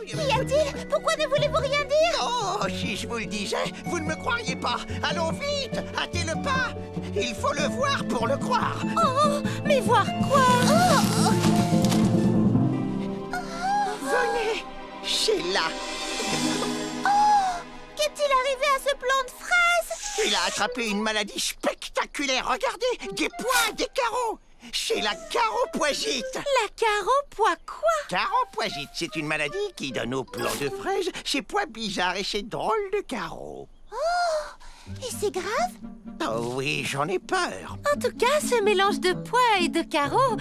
Qu'y a-t-il? Pourquoi ne voulez-vous rien dire? Oh, si je vous le disais, vous ne me croiriez pas. Allons vite, hâtez le pas. Il faut le voir pour le croire. Oh, mais voir quoi? Oh. Venez, Sheila. Oh, qu'est-il arrivé à ce plant de fraises? Il a attrapé une maladie spectaculaire. Regardez, des points, des carreaux. C'est la caropoisite. La caropois quoi? Caropoisite, c'est une maladie qui donne aux plants de fraises ces points bizarres et ces drôles de carreaux. Oh, et c'est grave? Oh oui, j'en ai peur. En tout cas, ce mélange de pois et de carreaux,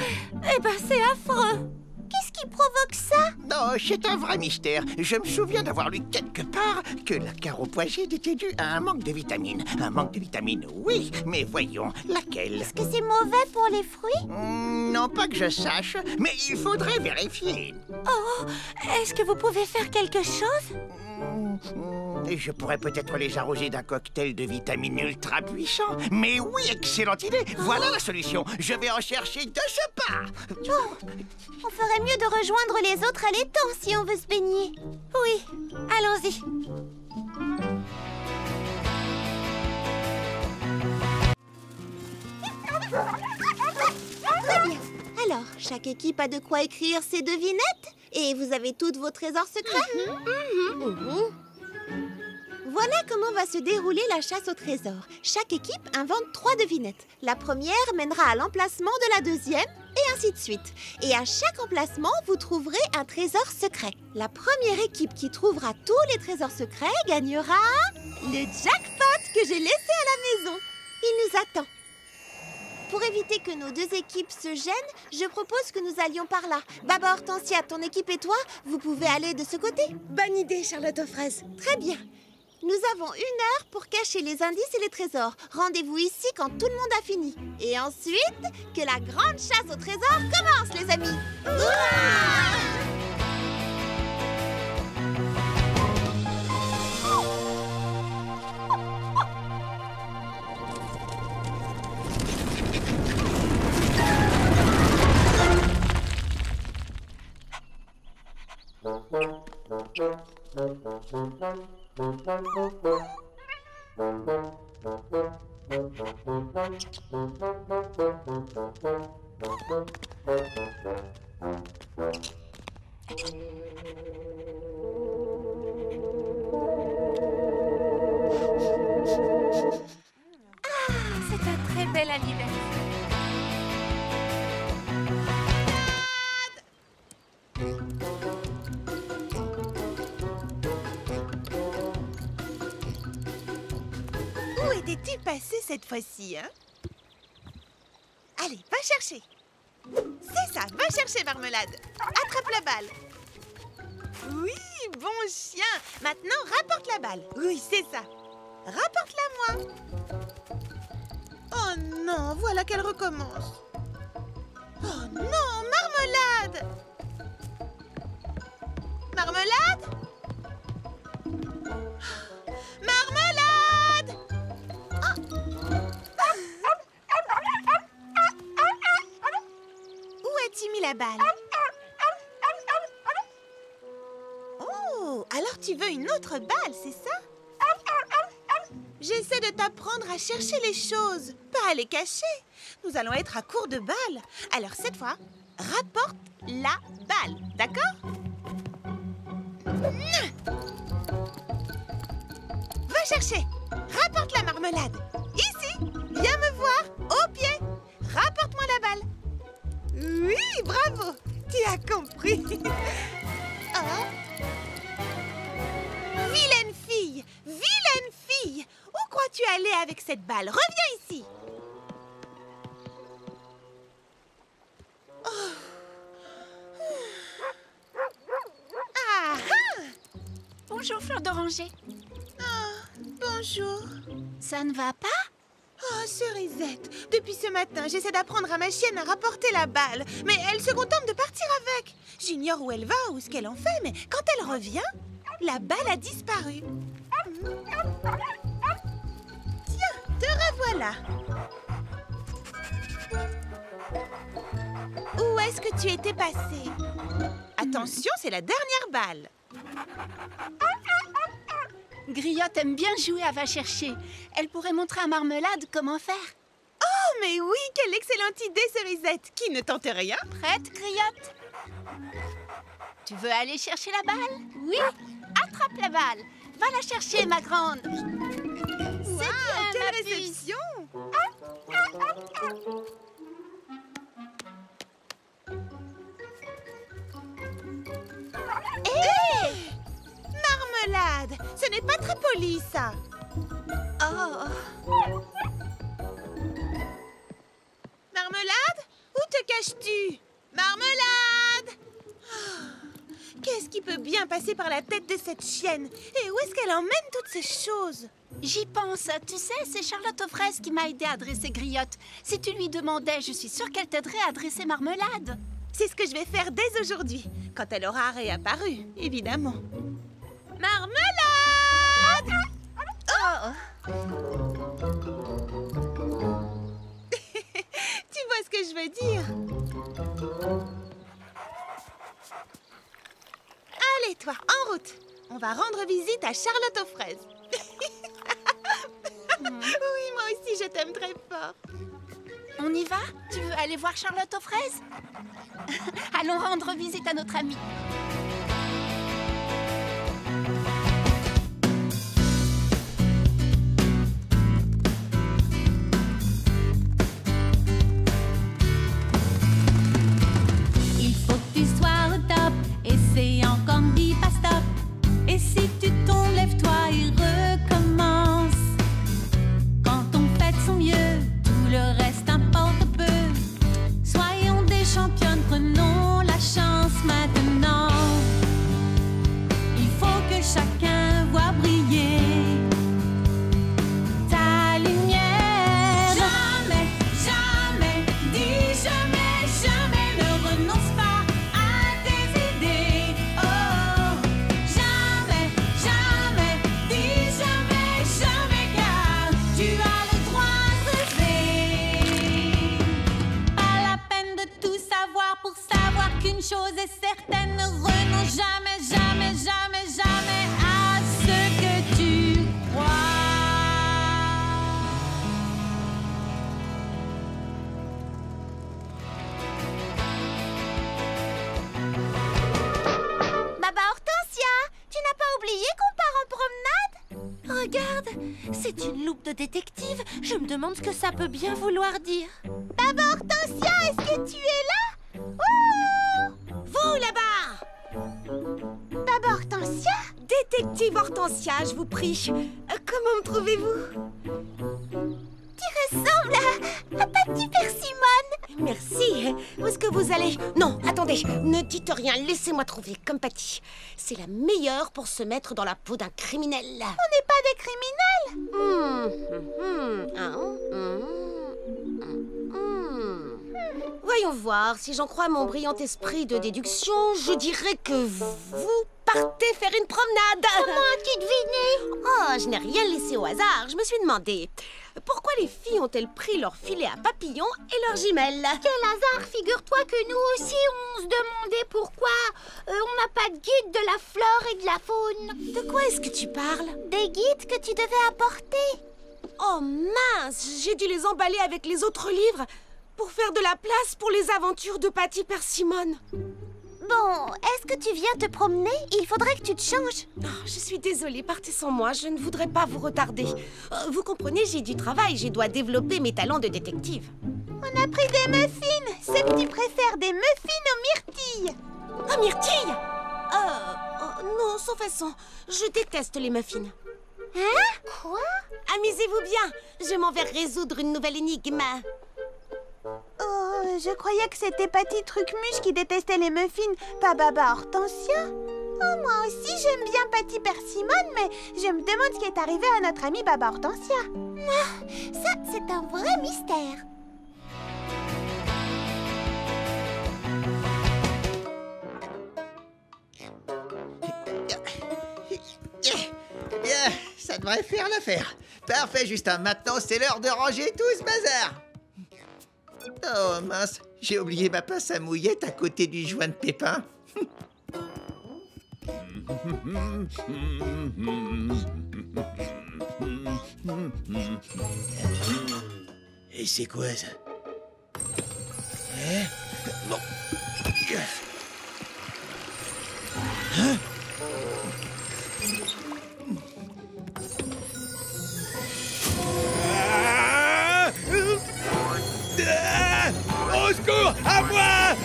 eh ben c'est affreux. Qu'est-ce qui provoque ça? Non, c'est un vrai mystère. Je me souviens d'avoir lu quelque part que la caropoisite était due à un manque de vitamines. Un manque de vitamines, oui, mais voyons, laquelle? Est-ce que c'est mauvais pour les fruits? Non, pas que je sache, mais il faudrait vérifier. Oh, est-ce que vous pouvez faire quelque chose? Je pourrais peut-être les arroser d'un cocktail de vitamines ultra puissant. Mais oui, excellente idée. Voilà la solution. Je vais en chercher de ce pas. Oh, on ferait mieux de rejoindre les autres à l'étang si on veut se baigner. Oui, allons-y. Très bien. Alors, chaque équipe a de quoi écrire ses devinettes? Et vous avez tous vos trésors secrets? Voilà comment va se dérouler la chasse au trésor. Chaque équipe invente 3 devinettes. La première mènera à l'emplacement de la deuxième, et ainsi de suite. Et à chaque emplacement, vous trouverez un trésor secret. La première équipe qui trouvera tous les trésors secrets gagnera le jackpot que j'ai laissé à la maison. Il nous attend. Pour éviter que nos deux équipes se gênent, je propose que nous allions par là. Baba Hortensia, ton équipe et toi, vous pouvez aller de ce côté. Bonne idée, Charlotte aux fraises. Très bien. Nous avons 1 heure pour cacher les indices et les trésors. Rendez-vous ici quand tout le monde a fini. Et ensuite, que la grande chasse au trésor commence, les amis. C'est un très bel anniversaire. Où étais-tu passé cette fois-ci, hein? Allez, va chercher. C'est ça, va chercher, Marmelade. Attrape la balle. Oui, bon chien. Maintenant, rapporte la balle. Oui, c'est ça. Rapporte-la moi. Oh non, voilà qu'elle recommence. Oh non, Marmelade. Marmelade? Marmelade! Où as-tu mis la balle? Oh, alors tu veux une autre balle, c'est ça? J'essaie de t'apprendre à chercher les choses, pas à les cacher. Nous allons être à court de balles. Alors cette fois, rapporte la balle, d'accord? Va chercher. Rapporte la marmelade. Ici. Viens me voir. Au pied. Rapporte-moi la balle. Oui, bravo. Tu as compris. Oh. Vilaine fille. Vilaine fille. Où crois-tu aller avec cette balle? Reviens ici. Oh. Ah ah. Bonjour, Fleur d'Oranger. Bonjour. Ça ne va pas? Oh, Cerisette, depuis ce matin, j'essaie d'apprendre à ma chienne à rapporter la balle, mais elle se contente de partir avec. J'ignore où elle va ou ce qu'elle en fait, mais quand elle revient, la balle a disparu. Tiens, te revoilà. Où est-ce que tu étais passée? Attention, c'est la dernière balle. Griotte aime bien jouer à Va chercher. Elle pourrait montrer à Marmelade comment faire. Oh, mais oui, quelle excellente idée, Cerisette. Qui ne tente rien? Prête, Griotte? Tu veux aller chercher la balle? Oui. Attrape la balle. Va la chercher, ma grande. Wow, quelle réception! Hé! Marmelade! Ce n'est pas très poli, ça. Oh. Marmelade? Où te caches-tu? Marmelade! Qu'est-ce qui peut bien passer par la tête de cette chienne? Et où est-ce qu'elle emmène toutes ces choses? J'y pense. Tu sais, c'est Charlotte aux fraises qui m'a aidé à dresser Griotte. Si tu lui demandais, je suis sûre qu'elle t'aiderait à dresser Marmelade. C'est ce que je vais faire dès aujourd'hui, quand elle aura réapparu, évidemment. Marmelade! Oh. Tu vois ce que je veux dire? Allez, toi, en route. On va rendre visite à Charlotte aux fraises. Oui, moi aussi, je t'aime très fort. On y va? Tu veux aller voir Charlotte aux fraises? Allons rendre visite à notre amie. Il faut que tu sois au top, essayant comme dit pas stop. Et si tu tombes, lève-toi et recommence. Quand on fait de son mieux, tout le reste importe peu. Soyons des championnes, prenons la chance maintenant. Il faut que chacun voit briller ta lumière. Jamais, jamais, dis jamais, jamais ne renonce pas à tes idées. Oh, jamais, jamais, dis jamais, jamais, car tu as le droit de rêver. Pas la peine de tout savoir pour savoir qu'une chose est certaine. Ne renonce jamais, jamais, jamais, jamais à ce que tu crois. Baba Hortensia, tu n'as pas oublié qu'on part en promenade? Regarde, c'est une loupe de détective. Je me demande ce que ça peut bien vouloir dire. Baba Hortensia, est-ce que tu es là? Oh! Vous, là-bas! Baba Hortensia? Détective Hortensia, je vous prie. Comment me trouvez-vous? Tu ressembles à Patty Persimone. Merci. Où est-ce que vous allez? Non, attendez, ne dites rien, laissez-moi trouver, comme Patty. C'est la meilleure pour se mettre dans la peau d'un criminel. On n'est pas des criminels. Voyons voir, si j'en crois à mon brillant esprit de déduction, je dirais que vous partez faire une promenade. Comment as-tu deviné? Oh, je n'ai rien laissé au hasard. Je me suis demandé pourquoi les filles ont-elles pris leur filet à papillons et leurs jumelles. Quel hasard, figure-toi que nous aussi on se demandait pourquoi on n'a pas de guide de la flore et de la faune. De quoi est-ce que tu parles? Des guides que tu devais apporter. Oh mince, j'ai dû les emballer avec les autres livres pour faire de la place pour les aventures de Patty Persimone. Bon, est-ce que tu viens te promener? Il faudrait que tu te changes. Oh, je suis désolée, partez sans moi, je ne voudrais pas vous retarder. Vous comprenez, j'ai du travail, je dois développer mes talents de détective. On a pris des muffins. Septi préfère des muffins aux myrtilles. Ah, myrtille! Non, sans façon, je déteste les muffins. Hein? Quoi? Amusez-vous bien, je m'en vais résoudre une nouvelle énigme. Oh, je croyais que c'était Patty Trucmuche qui détestait les muffins, pas Baba Hortensia. Oh, moi aussi j'aime bien Patty Persimone, mais je me demande ce qui est arrivé à notre amie Baba Hortensia. Ah, ça, c'est un vrai mystère. Eh bien, ça devrait faire l'affaire. Parfait, Justin. Maintenant, c'est l'heure de ranger tout ce bazar. Oh mince, j'ai oublié ma pince à mouillette à côté du joint de pépin. Et c'est quoi ça? Hein? Bon. Hein? Au secours! À moi!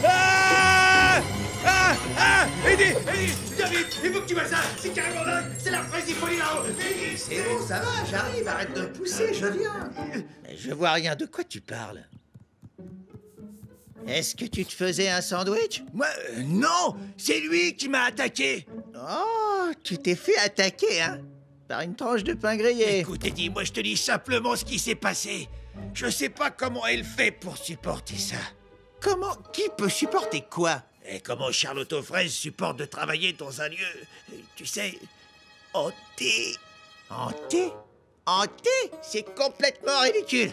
Eddie! Viens vite! Il faut que tu vois ça! C'est carrément dingue! C'est la fraise, il faut aller là-haut! Eddie! C'est bon, ça va, j'arrive, arrête de me pousser, je viens! Mais je vois rien, de quoi tu parles? Est-ce que tu te faisais un sandwich? Moi, non! C'est lui qui m'a attaqué! Oh, tu t'es fait attaquer, hein? Par une tranche de pain grillé. Écoute, Eddie, moi je te dis simplement ce qui s'est passé. Je sais pas comment elle fait pour supporter ça. Comment? Qui peut supporter quoi? Et comment Charlotte aux fraises supporte de travailler dans un lieu, tu sais, hanté. Hanté? Hanté? C'est complètement ridicule.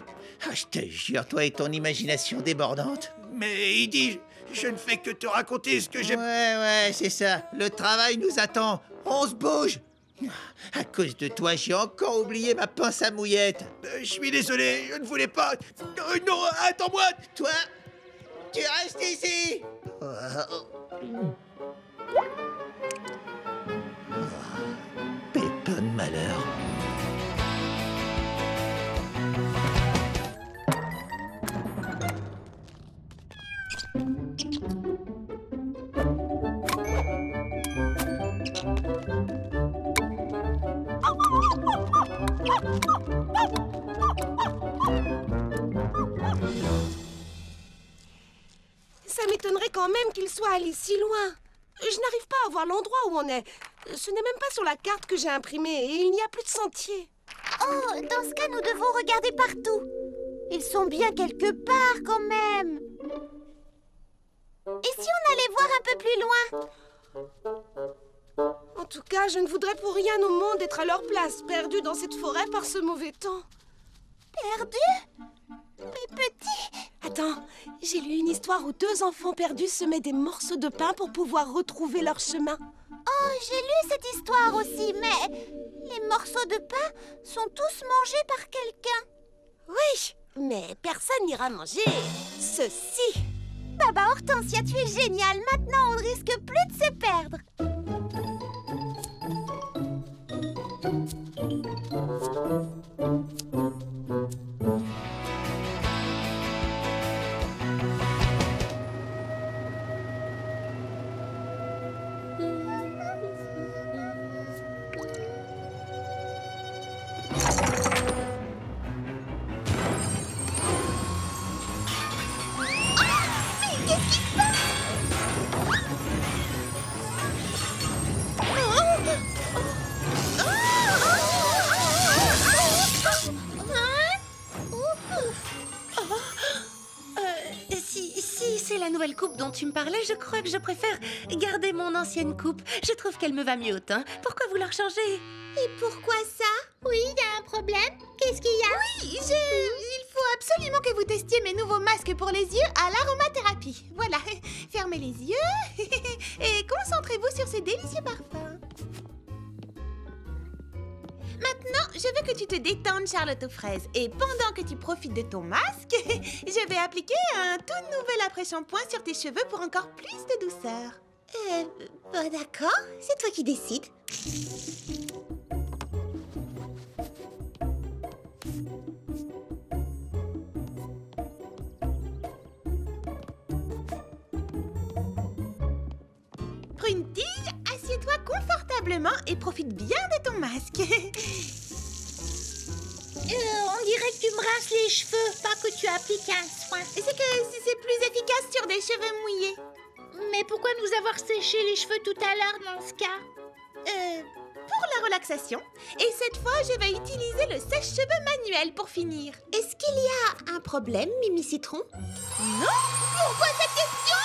Ah, je te jure, toi et ton imagination débordante. Mais Eddie, je ne fais que te raconter ce que j'ai... Ouais, c'est ça. Le travail nous attend. On se bouge. À cause de toi, j'ai encore oublié ma pince à mouillette. Je suis désolé, je ne voulais pas... non, attends-moi. Toi, tu restes ici. Pépin de malheur. Ça m'étonnerait quand même qu'il soit allé si loin. Je n'arrive pas à voir l'endroit où on est. Ce n'est même pas sur la carte que j'ai imprimée et il n'y a plus de sentier. Oh, dans ce cas, nous devons regarder partout. Ils sont bien quelque part quand même. Et si on allait voir un peu plus loin? En tout cas, je ne voudrais pour rien au monde être à leur place, perdue dans cette forêt par ce mauvais temps. Perdu? Mais petit... Attends, j'ai lu une histoire où 2 enfants perdus semaient des morceaux de pain pour pouvoir retrouver leur chemin. Oh, j'ai lu cette histoire aussi, mais... les morceaux de pain sont tous mangés par quelqu'un. Oui, mais personne n'ira manger ceci. Baba Hortensia, tu es géniale. Maintenant, on ne risque plus de se perdre. Si c'est la nouvelle coupe dont tu me parlais, je crois que je préfère garder mon ancienne coupe. Je trouve qu'elle me va mieux au teint. Pourquoi vouloir changer? Et pourquoi ça? Oui, il y a un problème. Qu'est-ce qu'il y a? Oui, il faut absolument que vous testiez mes nouveaux masques pour les yeux à l'aromathérapie. Voilà, fermez les yeux et concentrez-vous sur ce délicieux parfum. Maintenant, je veux que tu te détendes, Charlotte aux fraises. Et pendant que tu profites de ton masque, je vais appliquer un tout nouvel après-shampoing sur tes cheveux pour encore plus de douceur. D'accord, c'est toi qui décides. Prune-t-il, assieds-toi confortablement et profite bien de ton masque. On dirait que tu me rinces les cheveux, pas que tu appliques un soin. C'est que c'est plus efficace sur des cheveux mouillés. Mais pourquoi nous avoir séché les cheveux tout à l'heure dans ce cas? Pour la relaxation. Et cette fois, je vais utiliser le sèche-cheveux manuel pour finir. Est-ce qu'il y a un problème, Mimi Citron? Non? Pourquoi cette question?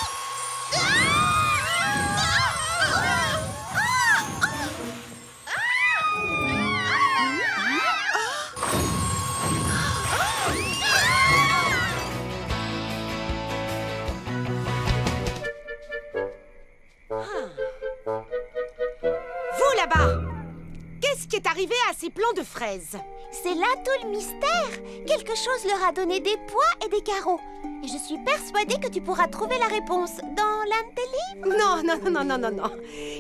là-bas! Qu'est-ce qui est arrivé à ces plants de fraises? C'est là tout le mystère. Quelque chose leur a donné des pois et des carreaux. Et je suis persuadée que tu pourras trouver la réponse dans l'un de tes livres. Non.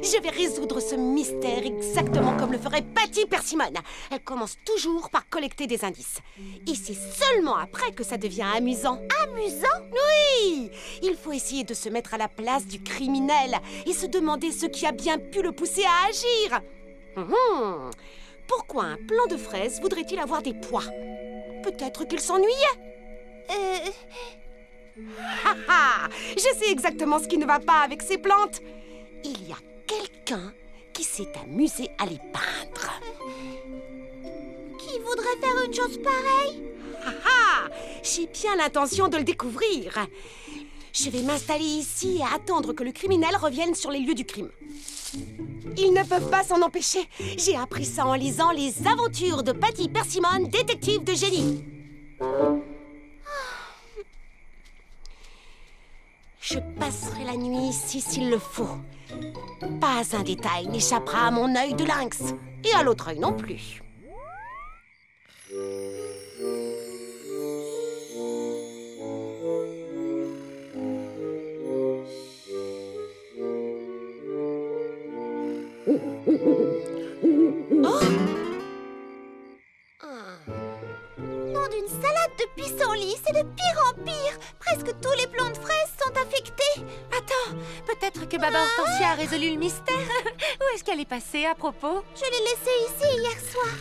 Je vais résoudre ce mystère exactement comme le ferait Patty Persimmon. Elle commence toujours par collecter des indices. Et c'est seulement après que ça devient amusant. Amusant? Oui! Il faut essayer de se mettre à la place du criminel et se demander ce qui a bien pu le pousser à agir. Pourquoi un plant de fraises voudrait-il avoir des pois? Peut-être qu'il s'ennuyait. Je sais exactement ce qui ne va pas avec ces plantes. Il y a quelqu'un qui s'est amusé à les peindre. Qui voudrait faire une chose pareille? J'ai bien l'intention de le découvrir. Je vais m'installer ici et attendre que le criminel revienne sur les lieux du crime. Ils ne peuvent pas s'en empêcher. J'ai appris ça en lisant Les aventures de Patty Persimmon, détective de génie. Je passerai la nuit ici s'il le faut. Pas un détail n'échappera à mon œil de lynx. Et à l'autre œil non plus. Nom d'une salade de pissenlit, c'est de pire en pire. Presque tous les plants de fraises sont affectés. Attends, peut-être que Baba Hortensia a résolu le mystère. Où est-ce qu'elle est passée à propos? Je l'ai laissée ici hier soir.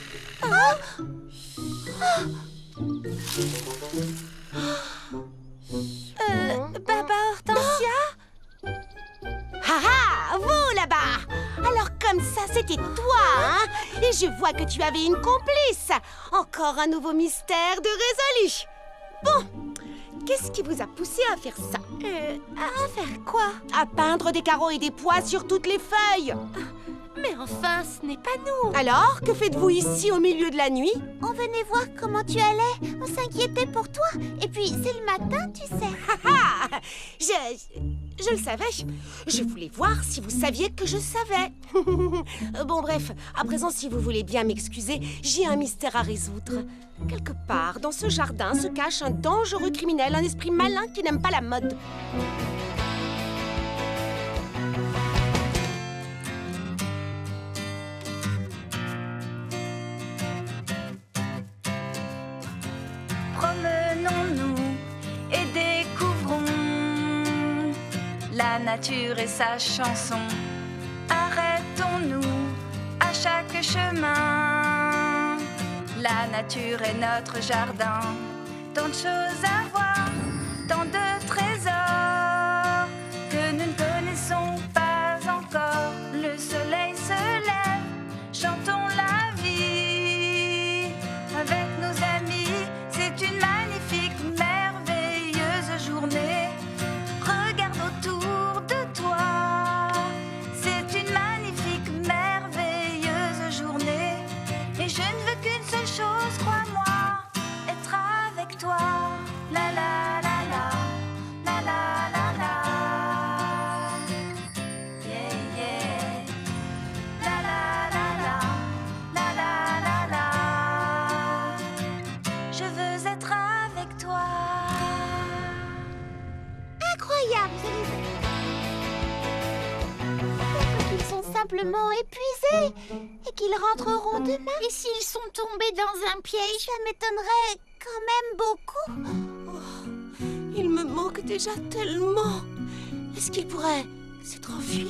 Baba Hortensia? Vous là-bas! Alors comme ça, c'était toi, hein? Et je vois que tu avais une complice. Encore un nouveau mystère de résolu. Bon, qu'est-ce qui vous a poussé à faire ça? À faire quoi? À peindre des carreaux et des pois sur toutes les feuilles. Mais enfin, ce n'est pas nous. Alors, que faites-vous ici au milieu de la nuit? On venait voir comment tu allais. On s'inquiétait pour toi. Et puis, c'est le matin, tu sais. Je le savais. Je voulais voir si vous saviez que je savais. Bon, bref, à présent, si vous voulez bien m'excuser, j'ai un mystère à résoudre. Quelque part, dans ce jardin, se cache un dangereux criminel, un esprit malin qui n'aime pas la mode. Promenons-nous et découvrons la nature et sa chanson. Arrêtons-nous à chaque chemin. La nature est notre jardin. Tant de choses à voir, tant de trésors que nous ne connaissons pas encore. Le soleil se lève, chantons la vie avec nos amis. C'est une magnifique, merveilleuse journée. Regarde autour de toi. C'est une magnifique, merveilleuse journée. Et je ne veux qu'une seule chose, crois-moi, être avec toi. La la la la, la la la la. Yeah yeah. La la la la, la la la la. Je veux être avec toi. Incroyable, peut-être qu'ils sont simplement épuisés et qu'ils rentreront demain. Et s'ils sont tombés dans un piège, ça m'étonnerait quand même beaucoup. Il me manque déjà tellement. Est-ce qu'il pourrait s'être enfui?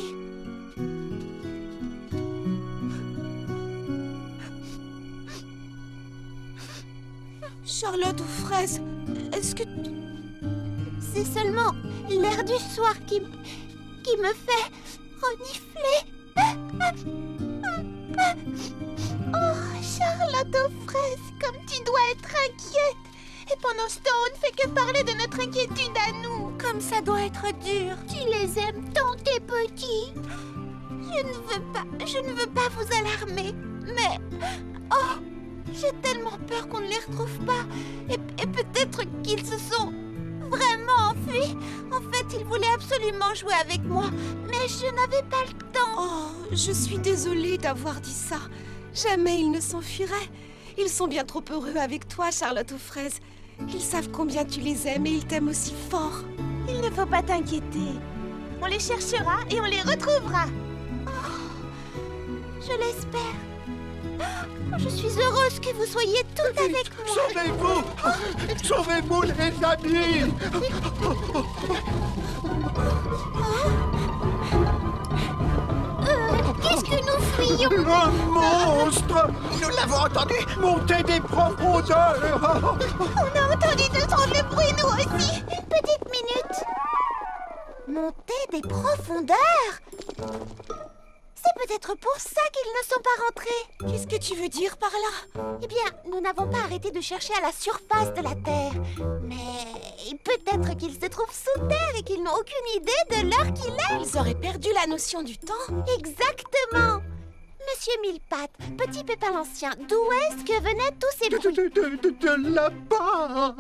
Charlotte ou Fraise, est-ce que... C'est seulement l'air du soir qui me fait renifler. Oh, Charlotte aux fraises, comme tu dois être inquiète. Et pendant ce temps, on ne fait que parler de notre inquiétude à nous. Comme ça doit être dur. Tu les aimes tant, tes petits. Je ne veux pas vous alarmer. Mais, oh, j'ai tellement peur qu'on ne les retrouve pas. Et peut-être qu'ils se sont vraiment enfui. En fait, il voulait absolument jouer avec moi, mais je n'avais pas le temps. Oh, je suis désolée d'avoir dit ça. Jamais ils ne s'enfuiraient. Ils sont bien trop heureux avec toi, Charlotte aux fraises. Ils savent combien tu les aimes et ils t'aiment aussi fort. Il ne faut pas t'inquiéter. On les cherchera et on les retrouvera. Je l'espère. Je suis heureuse que vous soyez toutes avec moi. Sauvez-vous! Sauvez-vous, les amis! Qu'est-ce que nous fuyons? Un monstre! Nous l'avons entendu. Montez des profondeurs! On a entendu de drôles de bruit, nous aussi. Petite minute. Monter des profondeurs? C'est peut-être pour ça qu'ils ne sont pas rentrés. Qu'est-ce que tu veux dire par là? Eh bien, nous n'avons pas arrêté de chercher à la surface de la Terre. Mais peut-être qu'ils se trouvent sous terre et qu'ils n'ont aucune idée de l'heure qu'il est. Ils auraient perdu la notion du temps. Exactement. Monsieur Millepattes, petit Pépin l'Ancien, d'où est-ce que venaient tous ces bruits? De là-bas!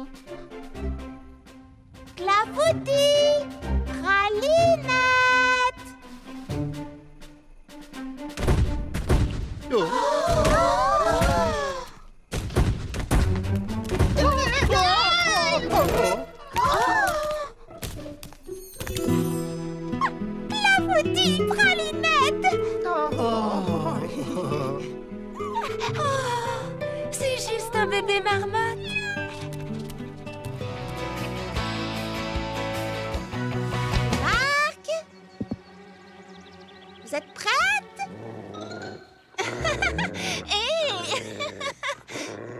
Clafoutis! Pralinette! Oh. Clafoutis, Pralinette! C'est juste un bébé marmotte. Marc? Vous êtes prête?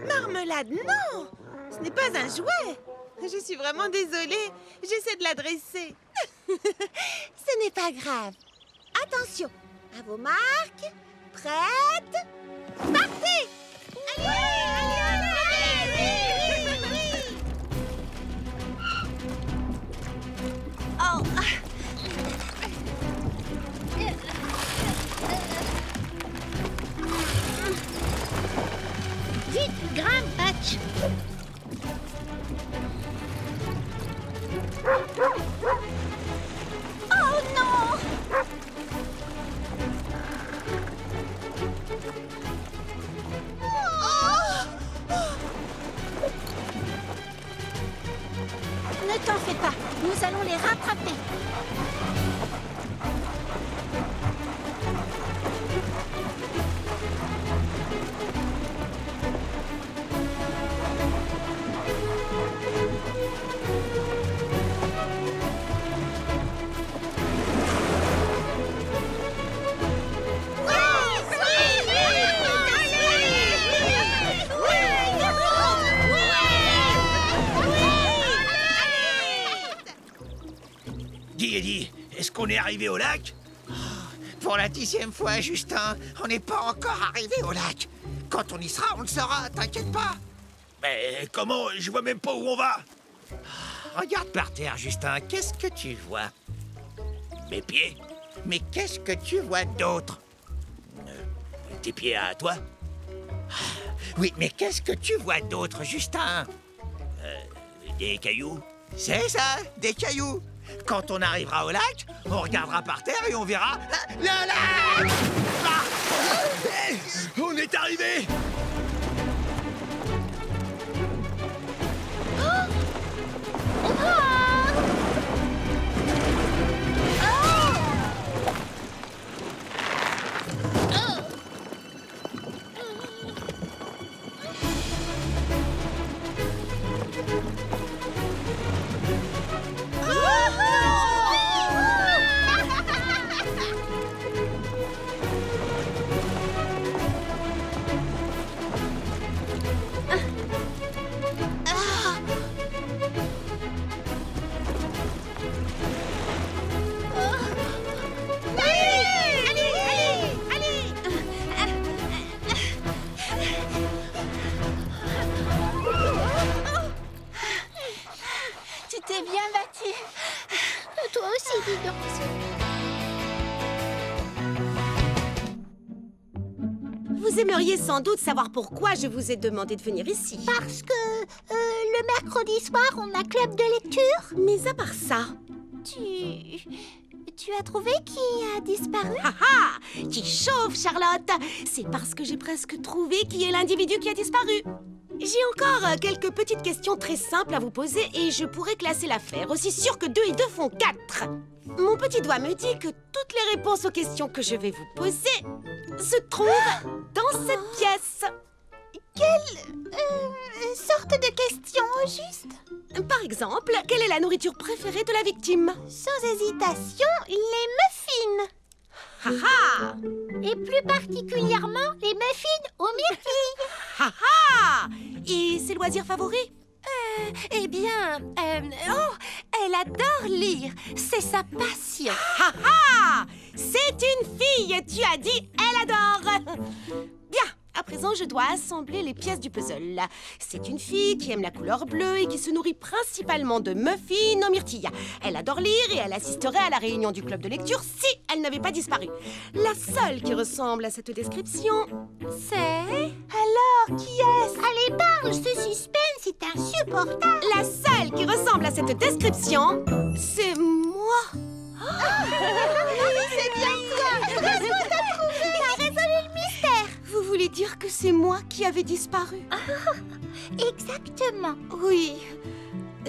Marmelade, non! Ce n'est pas un jouet. Je suis vraiment désolée. J'essaie de l'adresser. Ce n'est pas grave. Attention, à vos marques. Prête? Partez! Oh. Vite, grimpe, Patch. Oh non! Ne t'en fais pas, nous allons les rattraper. Dis, Eddie, est-ce qu'on est arrivé au lac? Pour la 10e fois, Justin, on n'est pas encore arrivé au lac. Quand on y sera, on le saura, t'inquiète pas. Mais comment? Je vois même pas où on va. Regarde par terre, Justin, qu'est-ce que tu vois? Mes pieds? Mais qu'est-ce que tu vois d'autre? Tes pieds à toi? Oui, mais qu'est-ce que tu vois d'autre, Justin? Des cailloux? C'est ça, des cailloux. Quand on arrivera au lac, on regardera par terre et on verra le lac! Ah! Hey, on est arrivé! Tu t'es bien battu. Toi aussi, dis donc. Vous aimeriez sans doute savoir pourquoi je vous ai demandé de venir ici. Parce que le le mercredi soir, on a club de lecture. Mais à part ça... Tu as trouvé qui a disparu? Haha! Qui chauffe, Charlotte! C'est parce que j'ai presque trouvé qui est l'individu qui a disparu. J'ai encore quelques petites questions très simples à vous poser et je pourrais classer l'affaire, aussi sûr que 2 et 2 font 4. Mon petit doigt me dit que toutes les réponses aux questions que je vais vous poser se trouvent dans cette pièce. Quelle sorte de question, au juste? Par exemple, quelle est la nourriture préférée de la victime? Sans hésitation, les muffins. Haha! Et plus particulièrement, les muffins aux myrtilles. Haha! Et ses loisirs favoris? Eh bien, elle adore lire. C'est sa passion. Haha! C'est une fille, tu as dit, elle adore. Bien, à présent, je dois assembler les pièces du puzzle. C'est une fille qui aime la couleur bleue et qui se nourrit principalement de muffins aux myrtilles. Elle adore lire et elle assisterait à la réunion du club de lecture si elle n'avait pas disparu. La seule qui ressemble à cette description, c'est... Alors, qui est-ce? Allez, parle, ce suspense est insupportable. La seule qui ressemble à cette description, c'est moi. C'est bien ça. Bravo, t'as trouvé. T'as résolu le mystère. Vous voulez dire que c'est moi qui avais disparu? Exactement. Oui,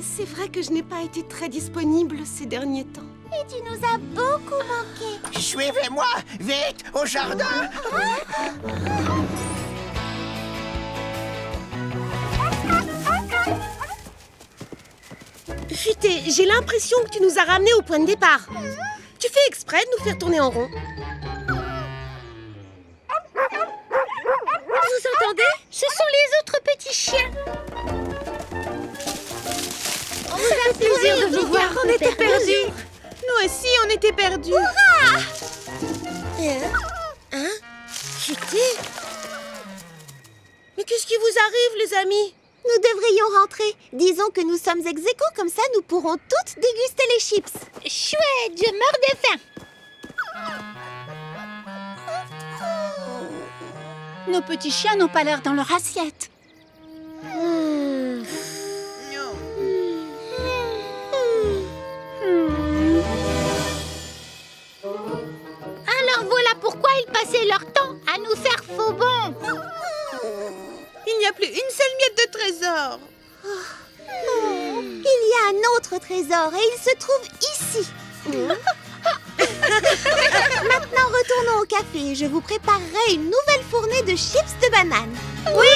c'est vrai que je n'ai pas été très disponible ces derniers temps. Et tu nous as beaucoup manqué. Suivez-moi, vite, au jardin. Futé, j'ai l'impression que tu nous as ramenés au point de départ. Tu fais exprès de nous faire tourner en rond. Vous entendez? Ce sont les autres petits chiens. On nous a fait plaisir de vous voir. On était perdus. Nous aussi, on était perdus. Hein? Futé? Mais qu'est-ce qui vous arrive, les amis? Nous devrions rentrer. Disons que nous sommes ex aequo, comme ça nous pourrons toutes déguster les chips. Chouette, je meurs de faim. Nos petits chiens n'ont pas l'air dans leur assiette. Alors voilà pourquoi ils passaient leur temps à nous faire faux bons. Il n'y a plus une seule miette de trésor. Il y a un autre trésor et il se trouve ici. Maintenant, retournons au café et je vous préparerai une nouvelle fournée de chips de banane. Oui!